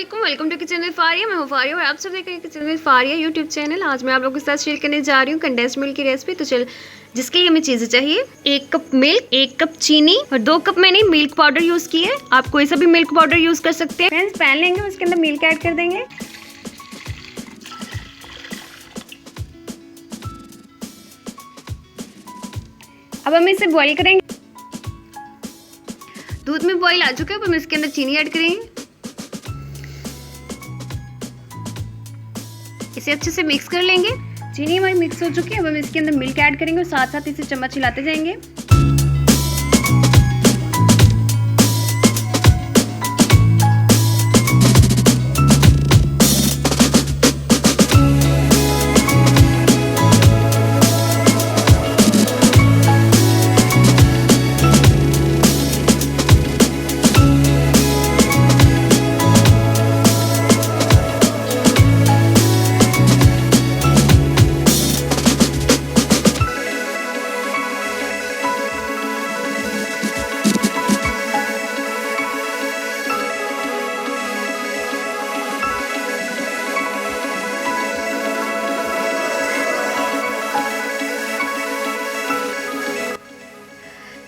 वालेकुम, welcome to kitchen with Faria. मैं हूँ फारिया और आप सब देख रहे हैं kitchen with Faria YouTube channel. आज मैं आप लोगों के साथ शेयर करने जा रही हूँ कंडेंस्ड मिल्क की रेसिपी। तो चल, जिसके लिए हमें चीज़ें चाहिए 1 कप मिल्क, 1 कप चीनी और 2 कप मैंने मिल्क पाउडर यूज़ की है। आप कोई सा भी मिल्क पाउडर यूज़ कर सकते हैं। फ्रेंड्स, पैन लेंगे, उसके अंदर मिल्क ऐड कर देंगे। अब हम इसे बॉईल करेंगे। दूध में बॉईल आ चुका है, अब हम इसके अंदर चीनी ऐड करेंगे। इसे अच्छे से मिक्स कर लेंगे। चीनी हमारी मिक्स हो चुकी है, अब हम इसके अंदर मिल्क ऐड करेंगे और साथ साथ इसे चम्मच हिलाते जाएंगे।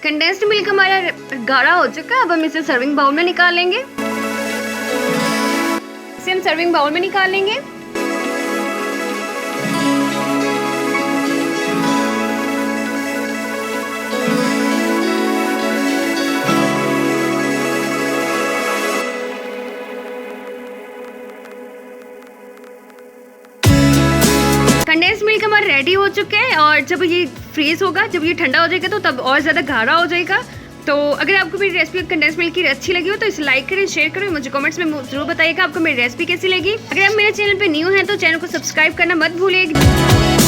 कंडेंस्ड मिल्क हमारा गाढ़ा हो चुका है, अब हम इसे सर्विंग बाउल में निकाल लेंगे। इसे हम सर्विंग बाउल में निकाल लेंगे। कंडेंस्ड मिल्क हमारा रेडी हो चुका है और जब ये फ्रीज होगा, जब ये ठंडा हो जाएगा तो तब और ज़्यादा गाढ़ा हो जाएगा। तो अगर आपको मेरी रेसिपी कंडेंस्ड मिल्क की अच्छी लगी हो तो इसे लाइक करें, शेयर करें, मुझे कमेंट्स में जरूर बताइएगा आपको मेरी रेसिपी कैसी लगी। अगर आप मेरे चैनल पे न्यू हैं तो चैनल को सब्सक्राइब करना मत भूलिएगा।